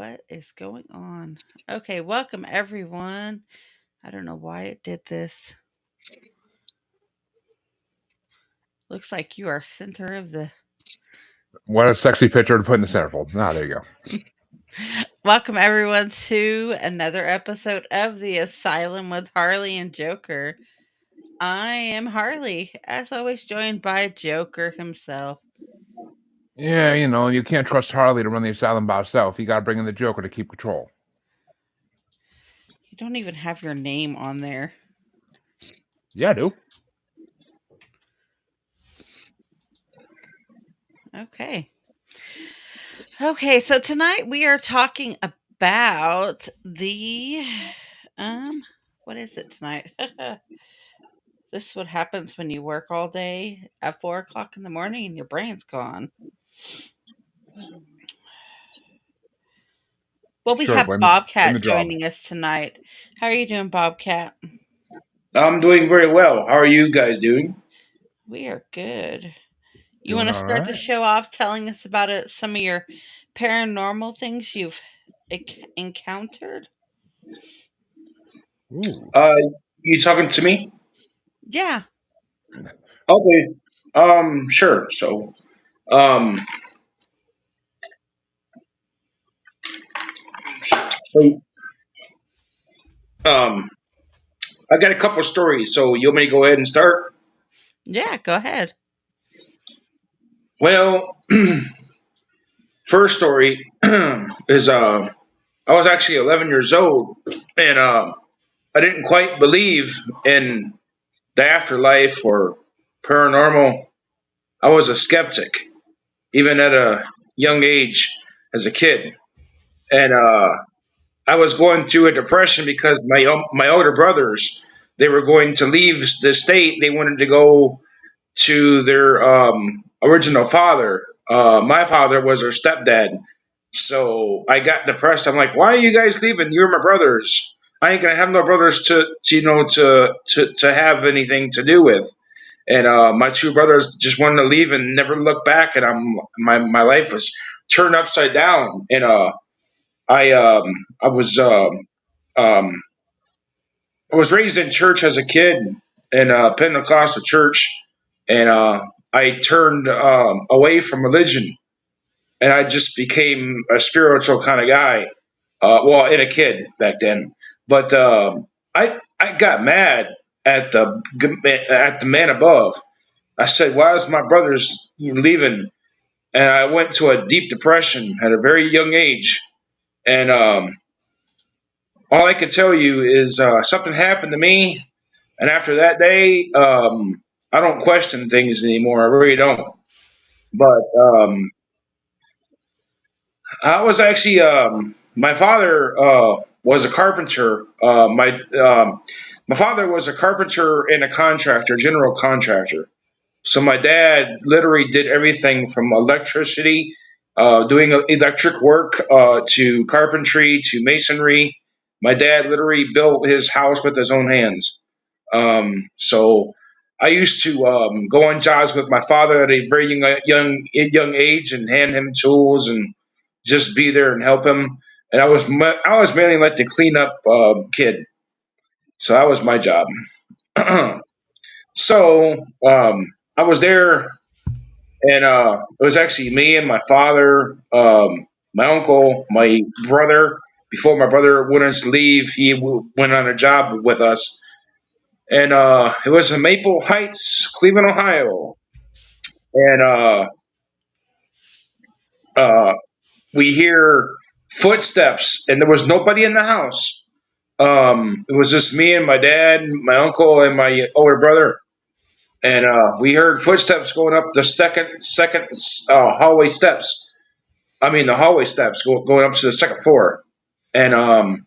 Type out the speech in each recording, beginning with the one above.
What is going on? Okay, welcome everyone. I don't know why it did this. Looks like you are center of the. What a sexy picture to put in the centerfold. Ah, there you go. Welcome everyone to another episode of The Asylum with Harley and Joker. I am Harley, as always, joined by Joker himself. Yeah, you can't trust Harley to run the asylum by herself. You got to bring in the Joker to keep control. You don't even have your name on there. Yeah, I do. Okay. Okay, so tonight we are talking about the um what is it tonight? This is what happens when you work all day at 4 o'clock in the morning and your brain's gone. Well, we Sure, have blame the Bobcat job. joining us tonight. How are you doing, Bobcat? I'm doing very well. How are you guys doing? We are good. You want Doing to all start the right. show off telling us about some of your paranormal things you've encountered? Ooh. Uh, you talking to me? Yeah. Okay. Sure. Um, so, um, I got a couple stories. So you want me to go ahead and start? Yeah, go ahead. Well, first story is I was actually 11 years old, and I didn't quite believe in the afterlife or paranormal. I was a skeptic, even at a young age as a kid, and I was going through a depression because my older brothers, they were going to leave the state. They wanted to go to their original father. My father was their stepdad, so I got depressed. I'm like, why are you guys leaving? You're my brothers. I ain't gonna have no brothers to have anything to do with. And my two brothers just wanted to leave and never look back. And my life was turned upside down. And I um, I was um, I was raised in church as a kid in a Pentecostal church, and I turned away from religion, and I just became a spiritual kind of guy. Well, in a kid back then, but I got mad at the man above. I said, "Why is my brothers leaving?" And I went to a deep depression at a very young age, and all I can tell you is something happened to me, and after that day, I don't question things anymore. I really don't. But I was actually my father was a carpenter. My father was a carpenter and a contractor, general contractor. So my dad literally did everything from electricity, doing electric work, to carpentry to masonry. My dad literally built his house with his own hands. So I used to go on jobs with my father at a very young age and hand him tools and just be there and help him. And I was mainly like the cleanup kid. So that was my job. So I was there, and it was actually me and my father, my uncle, my brother. Before my brother went to leave, he went on a job with us, and it was in Maple Heights, Cleveland, Ohio. And uh, we hear footsteps, and there was nobody in the house. It was just me and my dad, my uncle, and my older brother. And we heard footsteps going up the second hallway steps. I mean, the hallway steps going up to the second floor. And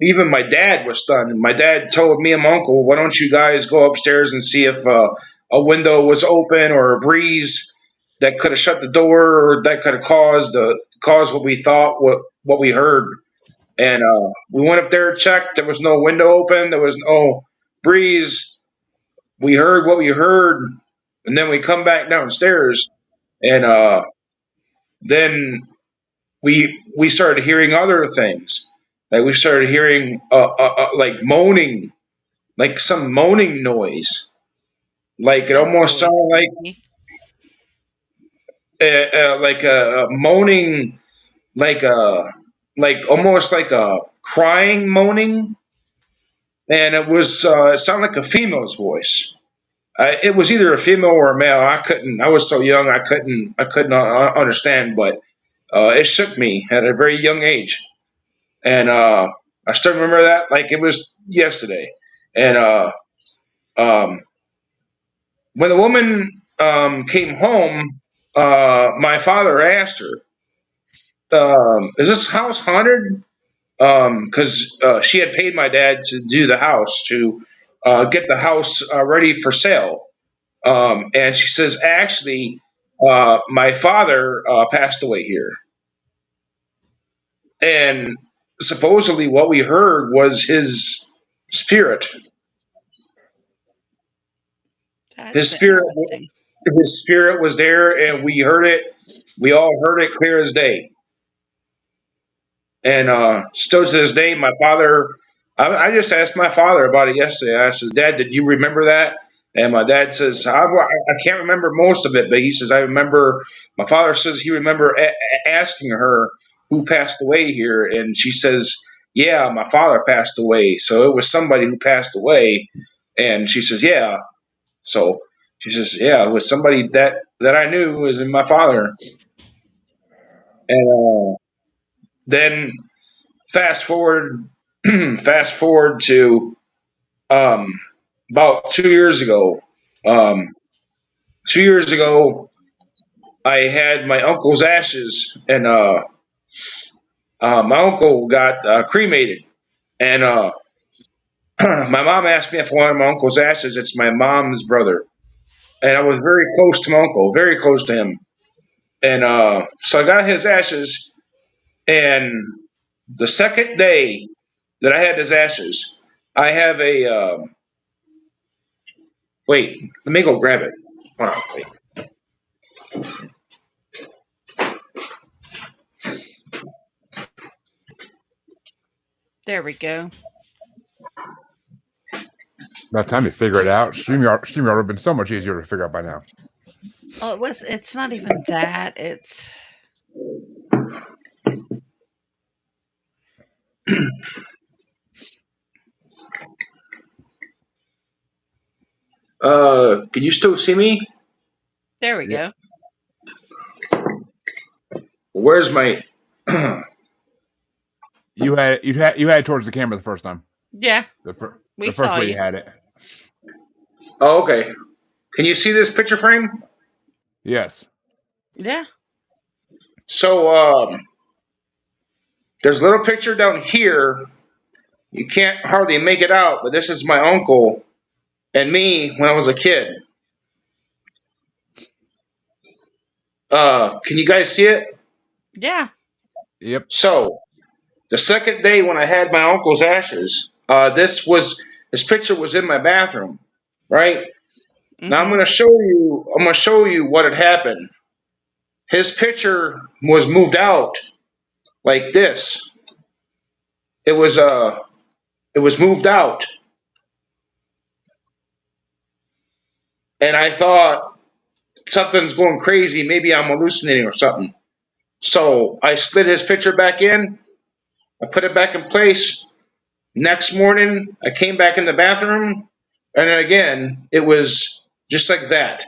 even my dad was stunned. My dad told me and my uncle, "Why don't you guys go upstairs and see if a window was open or a breeze that could have shut the door or that could have caused what we thought what we heard." And we went up there, checked. There was no window open. There was no breeze. We heard what we heard, and then we come back downstairs, and then we started hearing other things. Like we started hearing like moaning, like some moaning noise. Like it That's almost always sounded creepy. like a moaning, like a like almost like a crying moaning, and it sounded like a female's voice. It was either a female or a male. I couldn't. I was so young. I couldn't understand. But it shook me at a very young age, and I still remember that like it was yesterday. And um, when the woman came home, my father asked her, "Is this house haunted?" Because she had paid my dad to do the house to get the house ready for sale. And she says, actually, my father passed away here. And supposedly what we heard was his spirit. His That's spirit, interesting. his spirit was there, and we heard it. We all heard it clear as day. And still to this day, my father, I just asked my father about it yesterday. I says, Dad, did you remember that? And my dad says, I can't remember most of it, but he says, I remember, my father says he remember asking her who passed away here. And she says, yeah, my father passed away. So it was somebody who passed away. And she says, yeah. So she says, yeah, it was somebody that I knew was in my father. And then fast forward, fast forward to um, about 2 years ago. Um, 2 years ago, I had my uncle's ashes, and my uncle got cremated. And my mom asked me if I wanted my uncle's ashes. It's my mom's brother, and I was very close to my uncle, very close to him. And so I got his ashes, and the second day that I had his ashes, I have a wait. Let me go grab it. Hold on, wait. There we go. By the time you figure it out, StreamYard would have been so much easier to figure out by now. Oh, it's not even that. It's Can you still see me? there we Yeah, go. Where's my? you had it towards the camera the first time. Yeah, we The first saw way you you. had it. Oh, okay. Can you see this picture frame? Yes. Yeah. So there's a little picture down here. You can't hardly make it out, but this is my uncle and me when I was a kid. Can you guys see it? Yeah. Yep. So the second day when I had my uncle's ashes, this picture was in my bathroom, right? Now I'm Mhm. gonna show you. I'm gonna show you what had happened. His picture was moved out like this. It was it was moved out, and I thought something's going crazy. Maybe I'm hallucinating or something. So I slid his picture back in. I put it back in place. Next morning, I came back in the bathroom, and then again, it was just like that.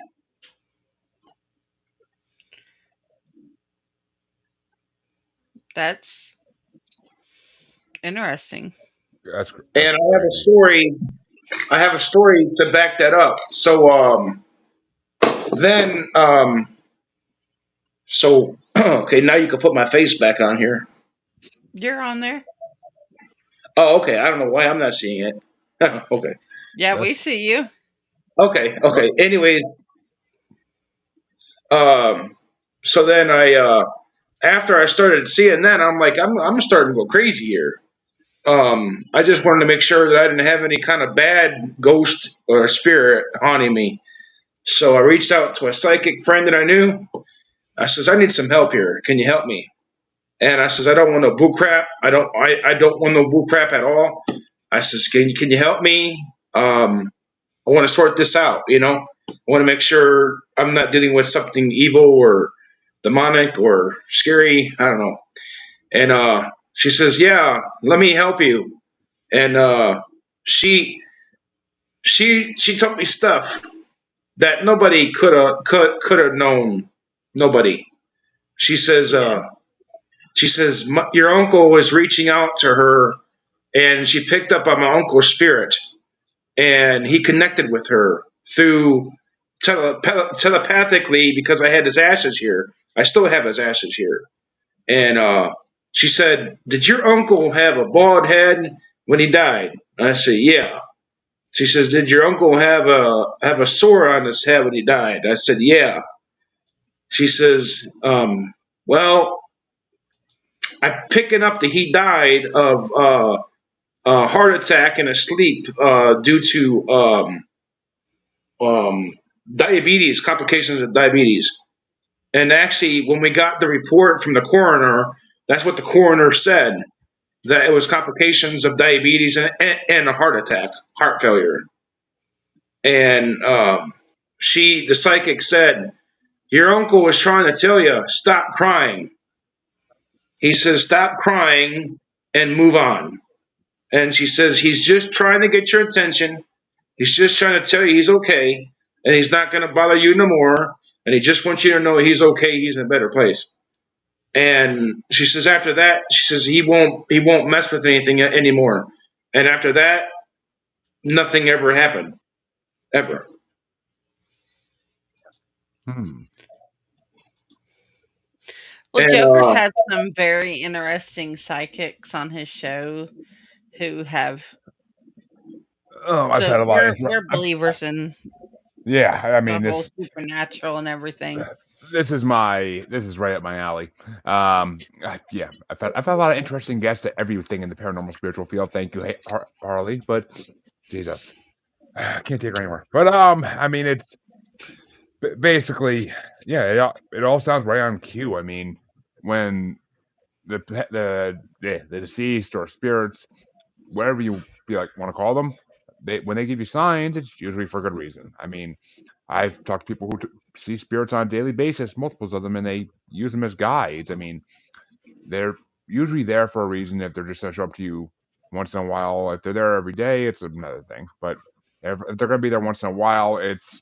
That's interesting. That's And I have a crazy. story. I have a story to back that up. So then so okay, now you can put my face back on here. You're on there. Oh, okay. I don't know why I'm not seeing it. Okay. Yeah, we That's see you. Okay. oh, Okay. Anyways, um, so then I after I started seeing that, I'm like, I'm starting to go crazy here. I just wanted to make sure that I didn't have any kind of bad ghost or spirit haunting me. So I reached out to a psychic friend that I knew. I says, I need some help here. Can you help me? And I says, I don't want no bull crap. I don't want no bull crap at all. I says, can you help me? I want to sort this out. I want to make sure I'm not dealing with something evil or demonic or scary. I don't know. And she says, yeah, let me help you. And she she told me stuff that nobody could have known. Nobody. She says, Yeah. Your uncle was reaching out to her, and she picked up on my uncle's spirit, and he connected with her through telepathically because I had his ashes here. I still have his ashes here. And she said, did your uncle have a bald head when he died? And I said, yeah. She says, did your uncle have a sore on his head when he died? I said, yeah. She says, well, I'm picking up that he died of a heart attack in his sleep due to um, diabetes, complications of diabetes. And actually, when we got the report from the coroner, that's what the coroner said, that it was complications of diabetes and a heart attack, heart failure. And the psychic said, your uncle was trying to tell you, stop crying. He says, stop crying and move on. And she says, he's just trying to get your attention. He's just trying to tell you he's okay and he's not going to bother you no more. And he just wants you to know he's okay. He's in a better place. And she says, after that, she says, he won't mess with anything anymore. And after that, nothing ever happened. Ever. Hmm. Well, And Joker's had some very interesting psychics on his show who have. Oh, I've So had a lot of we're believers in yeah, I the mean, whole supernatural and everything. this is right up my alley. Yeah, I've had a lot of interesting guests at everything in the paranormal spiritual field. Thank you, Harley. But Jesus, I can't take her anymore. But I mean, it's basically, yeah, it all sounds right on cue. I mean, when the deceased or spirits, whatever you want to call them, when they give you signs, it's usually for good reason. I mean, I've talked to people who see spirits on a daily basis, multiples of them, and they use them as guides. I mean, they're usually there for a reason. If they're just going to show up to you once in a while, if they're there every day, it's another thing. But if they're going to be there once in a while, it's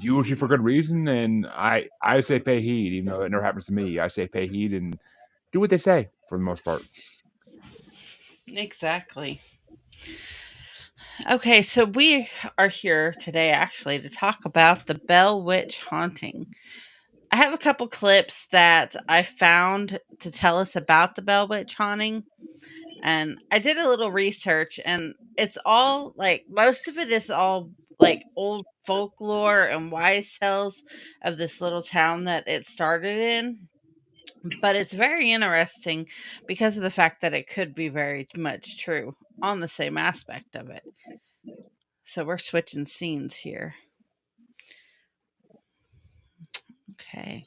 usually for good reason. And I say pay heed, even though it never happens to me. I say pay heed and do what they say for the most part. Exactly. Okay, so we are here today actually to talk about the Bell Witch haunting. I have a couple clips that I found to tell us about the Bell Witch haunting. And I did a little research, and it's all like most of it is all like old folklore and wise tales of this little town that it started in. But it's very interesting because of the fact that it could be very much true on the same aspect of it. So we're switching scenes here. Okay.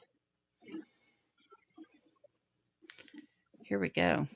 Here we go.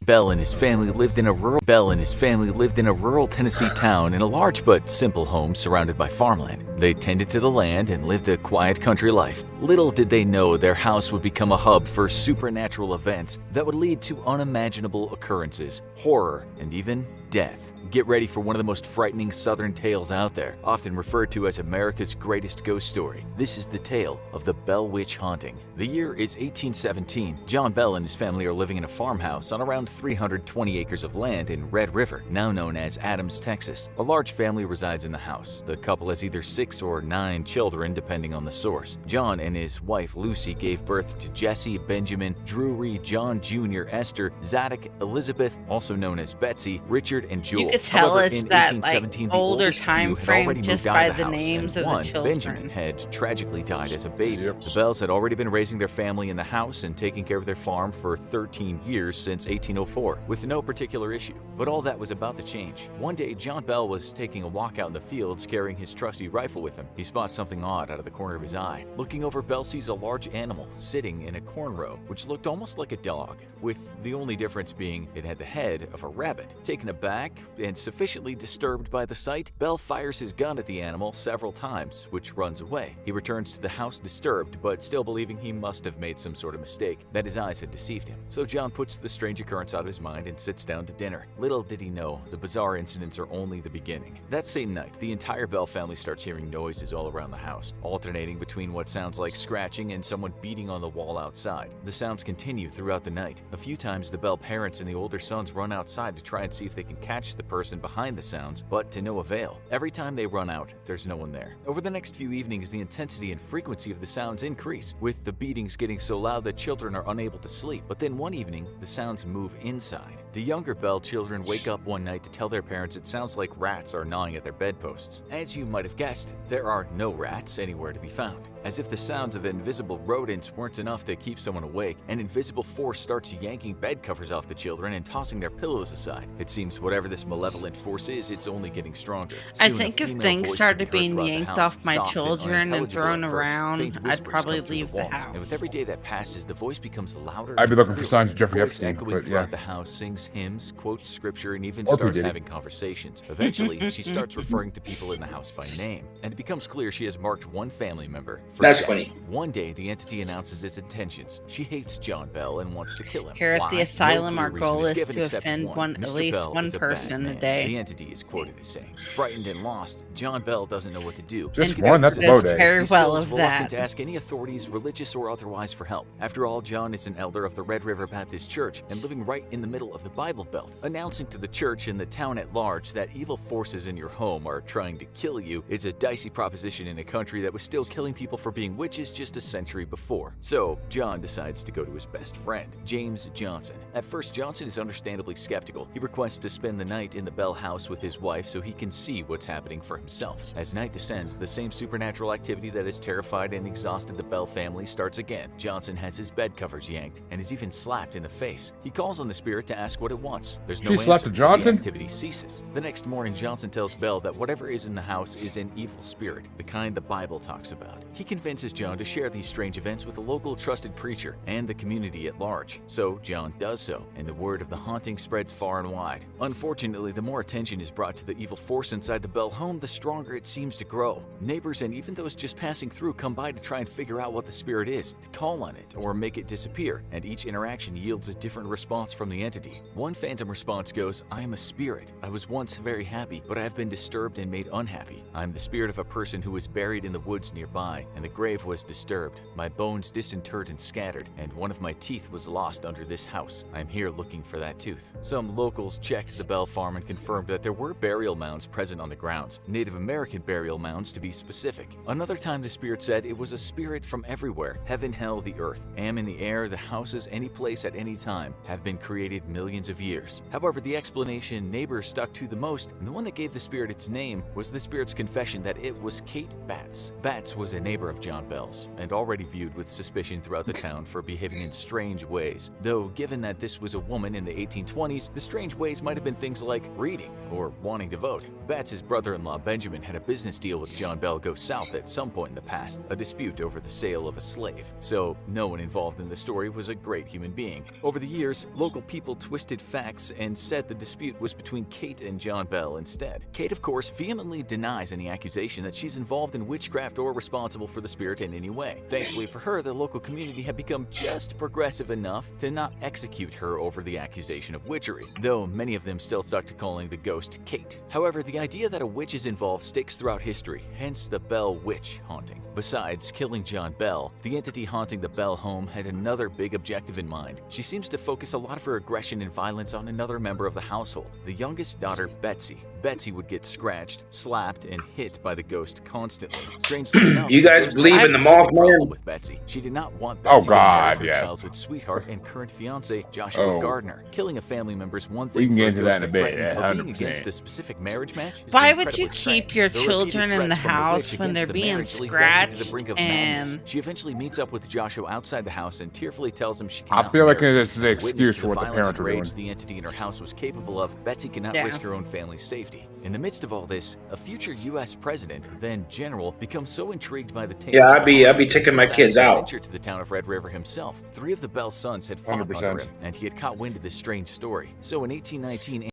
Bell and his family lived in a rural Tennessee town in a large but simple home surrounded by farmland. They tended to the land and lived a quiet country life. Little did they know their house would become a hub for supernatural events that would lead to unimaginable occurrences, horror, and even death. Get ready for one of the most frightening Southern tales out there, often referred to as America's greatest ghost story. This is the tale of the Bell Witch haunting. The year is 1817. John Bell and his family are living in a farmhouse on around 320 acres of land in Red River, now known as Adams, Texas. A large family resides in the house. The couple has either 6 or 9 children, depending on the source. John and his wife Lucy gave birth to Jesse, Benjamin, Drury, John Jr., Esther, Zadok, Elizabeth, also known as Betsy, Richard, Richard and You Jewel. could tell However, it's in that, like, 1817, the older oldest time few had frame already just moved out by of the the house, names and of the one, Benjamin, children. had tragically died as a baby. Yep. The Bells had already been raising their family in the house and taking care of their farm for 13 years since 1804, with no particular issue. But all that was about to change. One day, John Bell was taking a walk out in the fields carrying his trusty rifle with him. He spots something odd out of the corner of his eye. Looking over, Bell sees a large animal sitting in a corn row, which looked almost like a dog, with the only difference being it had the head of a rabbit. Taken aback and sufficiently disturbed by the sight, Bell fires his gun at the animal several times, which runs away. He returns to the house disturbed, but still believing he must have made some sort of mistake, that his eyes had deceived him. So John puts the strange occurrence out of his mind and sits down to dinner. Little did he know, the bizarre incidents are only the beginning. That same night, the entire Bell family starts hearing noises all around the house, alternating between what sounds like scratching and someone beating on the wall outside. The sounds continue throughout the night. A few times, the Bell parents and the older sons run outside to try and see if they can catch the person behind the sounds, but to no avail. Every time they run out, there's no one there. Over the next few evenings, the intensity and frequency of the sounds increase, with the beatings getting so loud that children are unable to sleep. But then one evening, the sounds move inside. The younger Bell children wake up one night to tell their parents it sounds like rats are gnawing at their bedposts. As you might have guessed, there are no rats anywhere to be found. As if the sounds of invisible rodents weren't enough to keep someone awake, an invisible force starts yanking bed covers off the children and tossing their pillows aside. It seems whatever this malevolent force is, it's only getting stronger. I Soon, a think if female things voice started could be heard being throughout the yanked house, off my soft and children and unintelligible thrown at first. around, Faint I'd whispers probably come through leave the walls, house. and with every day that passes, the voice becomes louder. I'd be and looking for clearer. signs of The Jeffrey voice Epstein, echoing but throughout yeah. the house sings hymns, quotes scripture, and even Or P. starts Diddy. having conversations. Eventually, she starts referring to people in the house by name, and it becomes clear she has marked one family member for That's death. funny. One day, the entity announces its intentions. She hates John Bell and wants to kill him. Here at Why? the No asylum, clear our reason goal is given to except offend one. at Mr. least Bell one is a person bad a man. day. The entity is quoted as saying, frightened and lost, John Bell doesn't know what to do. Just And one, that's a does low day. very He still well is of reluctant that. to ask any authorities, religious or otherwise, for help. After all, John is an elder of the Red River Baptist Church and living right in the middle of the Bible Belt. Announcing to the church and the town at large that evil forces in your home are trying to kill you is a dicey proposition in a country that was still killing people for being witches just a century before. So, John decides to go to his best friend, James Johnson. At first, Johnson is understandably skeptical. He requests to spend the night in the Bell house with his wife so he can see what's happening for himself. As night descends, the same supernatural activity that has terrified and exhausted the Bell family starts again. Johnson has his bed covers yanked and is even slapped in the face. He calls on the spirit to ask what it wants. There's no She slapped answer, a but Johnson? the activity ceases. The next morning, Johnson tells Bell that whatever is in the house is an evil spirit, the kind the Bible talks about. He convinces John to share these strange events with a local trusted preacher and the community at large. So John does so, and the word of the haunting spreads far and wide. Unfortunately, the more attention is brought to the evil force inside the Bell home, the stronger it seems to grow. Neighbors and even those just passing through come by to try and figure out what the spirit is, to call on it, or make it disappear, and each interaction yields a different response from the entity. One phantom response goes, I am a spirit. I was once very happy, but I have been disturbed and made unhappy. I am the spirit of a person who was buried in the woods nearby, and the grave was disturbed, my bones disinterred and scattered, and one of my teeth was lost under this house. I am here looking for that tooth. Some locals checked the Bell farm and confirmed that there were burial mounds present on the grounds, Native American burial mounds to be specific. Another time the spirit said it was a spirit from everywhere, heaven, hell, the earth, am in the air, the houses, any place at any time, have been created millions of years. However, the explanation neighbors stuck to the most, and the one that gave the spirit its name, was the spirit's confession that it was Kate Batts. Batts was a neighbor of John Bell's, and already viewed with suspicion throughout the town for behaving in strange ways. Though, given that this was a woman in the 1820s, the strange ways might have been things like reading or wanting to vote. Batts' brother-in-law Benjamin had a business deal with John Bell go south at some point in the past, a dispute over the sale of a slave. So, no one involved in the story was a great human being. Over the years, local people twisted facts and said the dispute was between Kate and John Bell instead. Kate, of course, vehemently denies any accusation that she's involved in witchcraft or responsible for the spirit in any way. Thankfully for her, the local community had become just progressive enough to not execute her over the accusation of witchery, though many of them still stuck to calling the ghost Kate. However, the idea that a witch is involved sticks throughout history, hence the Bell witch haunting. Besides killing John Bell, the entity haunting the Bell home had another big objective in mind. She seems to focus a lot of her aggression and violence on another member of the household, the youngest daughter, Betsy. Betsy would get scratched, slapped, and hit by the ghost constantly. Strangely enough, You the guys ghost had believe a in the specific problem Mothman? with Betsy. She did not want Oh Betsy to marry God, her yes. childhood sweetheart and current fiance, Joshua Oh, Gardner. Killing a family member is one we thing can for get a into that ghost in a to bit. threaten, but being 100%. against a specific marriage match is Why would you incredibly keep strange. your The repeated children in threats the from the witch house when against they're the being marriage lead Betsy to the scratched brink of madness. and She eventually meets up with Joshua outside the house and tearfully tells him she I cannot feel like marry him. this is As an a witness excuse to for the what the violence parents and are rage doing. the entity in her house was capable of, Betsy cannot Yeah. risk her own family's safety. In the midst of all this, a future U.S. president, then general, becomes so intrigued by the Yeah, tales of I'd the be haunted, taking he my decided kids to out. venture to the town of Red River himself. 3 of the Bell's sons had fought under 100%. him, and he had caught wind of this strange story. So in 1819,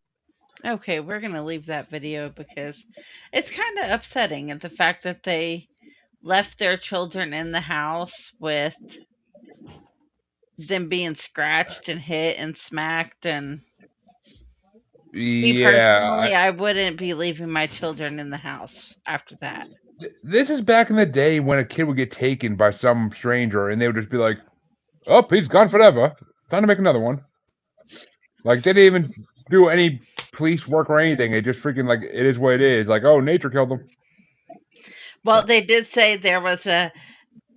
okay, we're going to leave that video because it's kind of upsetting at the fact that they left their children in the house with them being scratched and hit and smacked. And me Yeah, personally, I wouldn't be leaving my children in the house after that. this is back in the day when a kid would get taken by some stranger and they would just be like, "Oh, he's gone forever. Time to make another one." Like they didn't even do any police work or anything. It just freaking like it is what it is. Like, oh, nature killed them. Well, they did say there was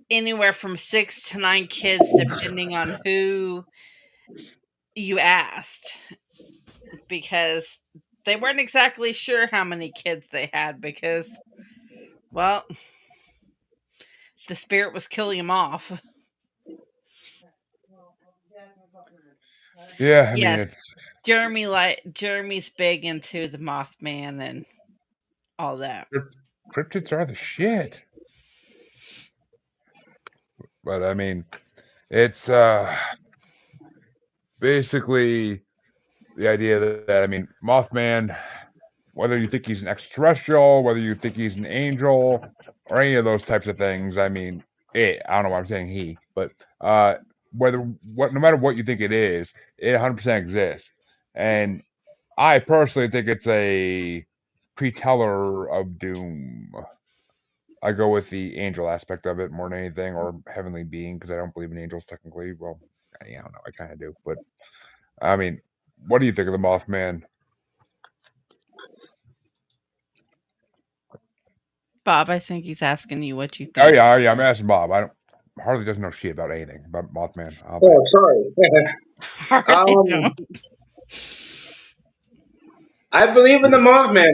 anywhere from 6 to 9 kids depending on who you asked, because they weren't exactly sure how many kids they had because, well, the spirit was killing them off. Yeah, I mean Yes, it's Jeremy's big into the Mothman and all that. cryptids are the shit. But I mean, it's basically the idea that I mean, Mothman, whether you think he's an extraterrestrial, whether you think he's an angel, or any of those types of things, I mean, I don't know why I'm saying he, but no matter what you think it is, it 100% exists. And I personally think it's a preteller of doom. I go with the angel aspect of it more than anything, or heavenly being, because I don't believe in angels technically. Well, I don't know, I kind of do, but I mean, what do you think of the Mothman? Bob, I think he's asking you what you Oh think. yeah, I'm asking Bob. I don't Harley doesn't know shit about anything about Mothman. I don't Oh, think. sorry. Harley um, don't. I believe in the Mothman.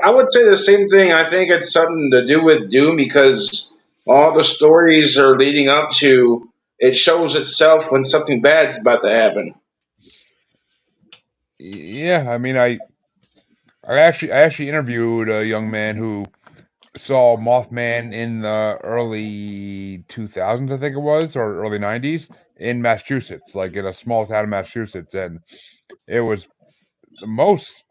I would say the same thing. I think it's something to do with doom because all the stories are leading up to it shows itself when something bad's about to happen. Yeah, I mean, I actually interviewed a young man who saw Mothman in the early 2000s, I think it was, or early 90s in Massachusetts, like in a small town in Massachusetts, and it was the most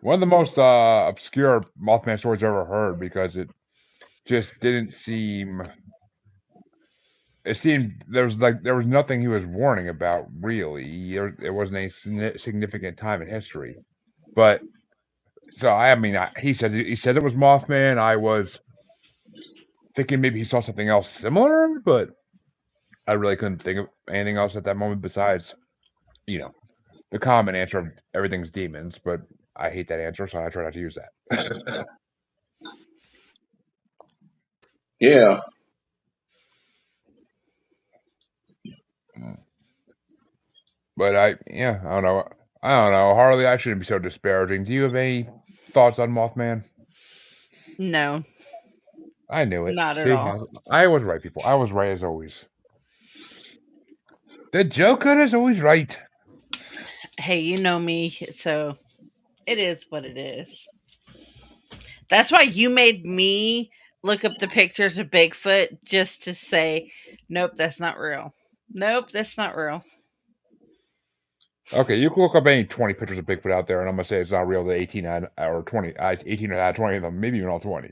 one of the most obscure Mothman stories I've ever heard because it just didn't seem. It seemed there was nothing he was warning about really. It wasn't a significant time in history, but so I mean, he said it was Mothman. I was thinking maybe he saw something else similar, but I really couldn't think of anything else at that moment besides, you know, the common answer of everything's demons. But I hate that answer, so I try not to use that. Yeah. But I don't know. I don't know, Harley. I shouldn't be so disparaging. Do you have any thoughts on Mothman? No, I knew it. not at See, all. I was right, people. I was right as always. The Joker is always right. Hey, you know me, so it is what it is. That's why you made me look up the pictures of Bigfoot just to say, nope, that's not real. Nope, that's not real. Okay, you can look up any 20 pictures of Bigfoot out there, and I'm gonna say it's not real to 18 or 20, 18 out of 20 of them, maybe even all 20.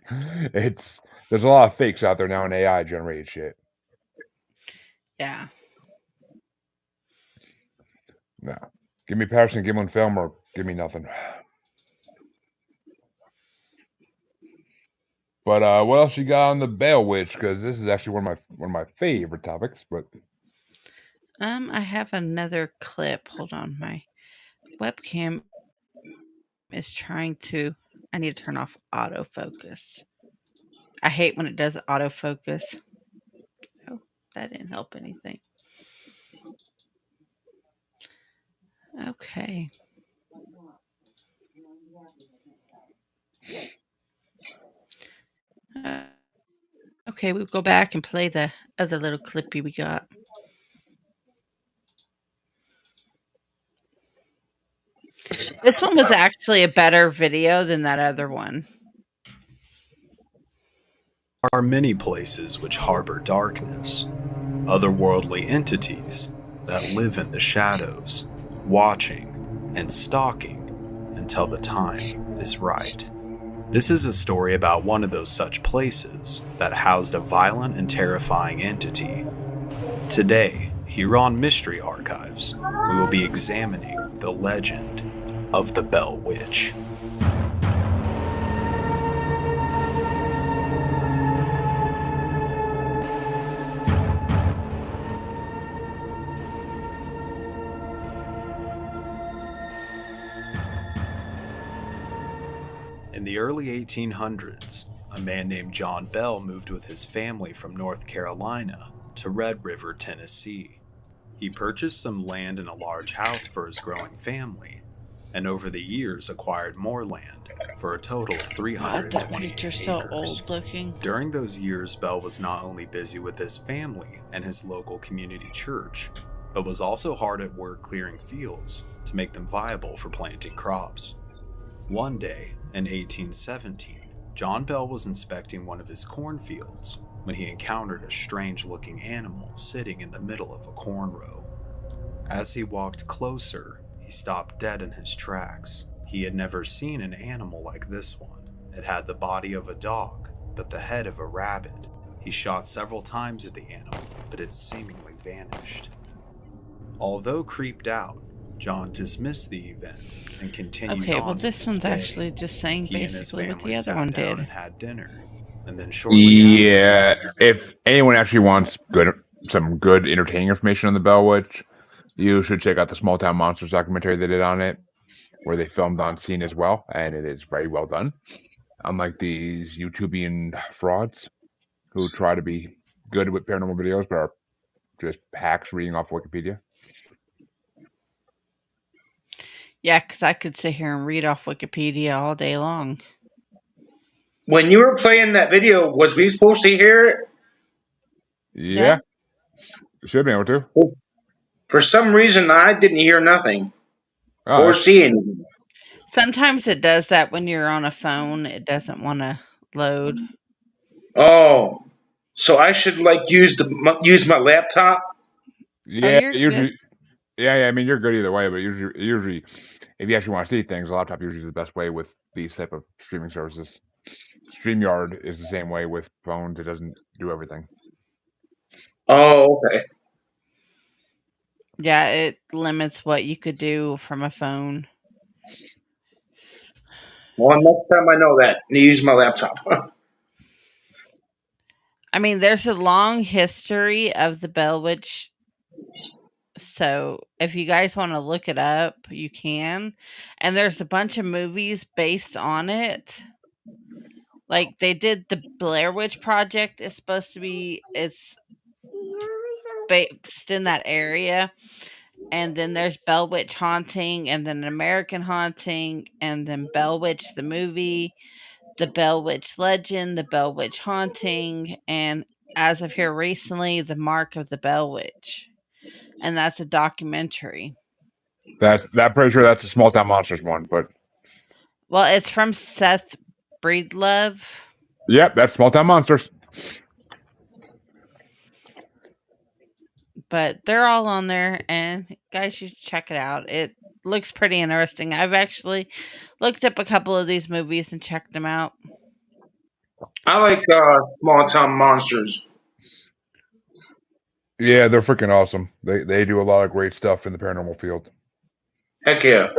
There's a lot of fakes out there now in AI generated shit. Yeah. No, give me Patterson Gimlin film or give me nothing. But what else you got on the Bale Witch? Because this is actually one of my favorite topics. But I have another clip. Hold on, my webcam is trying to. I need to turn off autofocus. I hate when it does autofocus. Oh, that didn't help anything. Okay. Okay, we'll go back and play the other little clippy we got. This one was actually a better video than that other one. There are many places which harbor darkness, otherworldly entities that live in the shadows, watching and stalking until the time is right. This is a story about one of those such places that housed a violent and terrifying entity. Today, here on Mystery Archives, we will be examining the legend of the Bell Witch. In the early 1800s, a man named John Bell moved with his family from North Carolina to Red River, Tennessee. He purchased some land and a large house for his growing family, and over the years acquired more land for a total of God, that 328 picture's so acres. old looking. During those years, Bell was not only busy with his family and his local community church, but was also hard at work clearing fields to make them viable for planting crops. One day, in 1817, John Bell was inspecting one of his cornfields when he encountered a strange-looking animal sitting in the middle of a corn row. As he walked closer, he stopped dead in his tracks. He had never seen an animal like this one. It had the body of a dog, but the head of a rabbit. He shot several times at the animal, but it seemingly vanished. Although creeped out, John dismissed the event and continued Okay, on well, with this his one's day. actually just saying He and his basically what family the other sat one down did. and had dinner, and then shortly after Yeah, that, if anyone actually wants some good entertaining information on the Bell Witch, you should check out the Small Town Monsters documentary they did on it, where they filmed on scene as well, and it is very well done. Unlike these YouTubian frauds who try to be good with paranormal videos but are just hacks reading off Wikipedia. Yeah, because I could sit here and read off Wikipedia all day long. When you were playing that video, was we supposed to hear it? Yeah, should be able to. For some reason, I didn't hear nothing Oh, or see anything. Sometimes it does that when you're on a phone. It doesn't want to load. Oh, so I should like use my laptop. Oh, yeah. you're good. Usually, yeah. I mean, you're good either way, but usually, if you actually want to see things, a laptop usually is the best way with these type of streaming services. StreamYard is the same way with phones; it doesn't do everything. Oh, okay. Yeah, it limits what you could do from a phone. Well, next time I know that, I use my laptop. I mean, there's a long history of the Bell Witch. So if you guys want to look it up, you can. And there's a bunch of movies based on it. Like they did the Blair Witch Project is supposed to be it's based in that area. And then there's Bell Witch Haunting, and then American Haunting, and then Bell Witch the movie, the Bell Witch Legend, the Bell Witch Haunting, and as of here recently, the Mark of the Bell Witch. And that's a documentary. I'm pretty sure that's a Small Town Monsters one, but Well, it's from Seth Breedlove. yep, that's Small Town Monsters. But they're all on there, and guys, you should check it out. It looks pretty interesting. I've actually looked up a couple of these movies and checked them out. I like small town monsters. Yeah, they're freaking awesome. They do a lot of great stuff in the paranormal field. Heck yeah.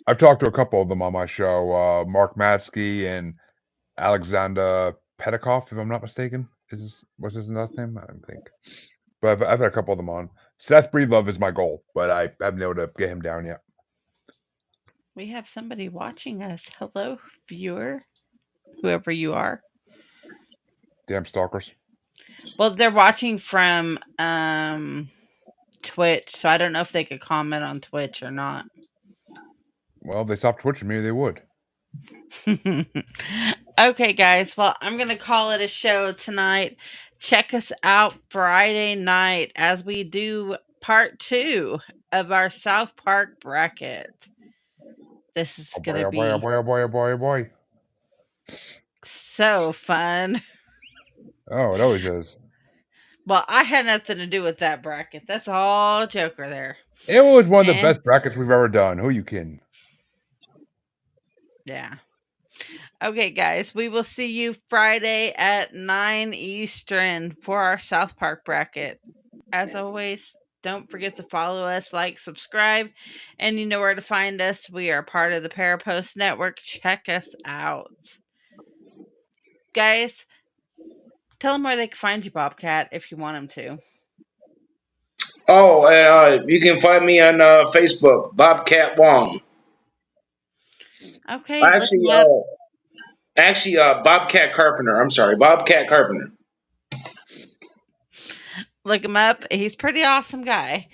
I've talked to a couple of them on my show. Mark Matsky and Alexander Petikoff, if I'm not mistaken. What's his last name? I don't think. But I've had a couple of them on. Seth Breedlove is my goal, but I haven't been able to get him down yet. We have somebody watching us. Hello, viewer, whoever you are. Damn stalkers. Well, they're watching from Twitch, so I don't know if they could comment on Twitch or not. Well, if they stopped twitching me, they would. Okay, guys. Well, I'm going to call it a show tonight. Check us out Friday night as we do part 2 of our South Park bracket. This is Oh going boy, to oh boy, oh be boy, oh boy, oh boy, oh boy. so fun. Oh, it always is. Well, I had nothing to do with that bracket. That's all Joker there. It was one of the And best brackets we've ever done. Who you kidding? yeah. Okay, guys, we will see you Friday at 9 Eastern for our South Park bracket. As always, don't forget to follow us, like, subscribe, and you know where to find us. We are part of the Parapost Network. Check us out. Guys, tell them where they can find you, Bobcat, if you want them to. Oh, you can find me on Facebook, Bobcat Wong. Okay, look Actually, them up. Bobcat Carpenter. I'm sorry, Bobcat Carpenter. Look him up. He's a pretty awesome guy.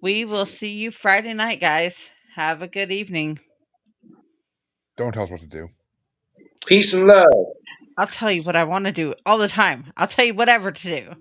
We will see you Friday night, guys. Have a good evening. Don't tell us what to do. Peace and love. I'll tell you what I want to do all the time. I'll tell you whatever to do.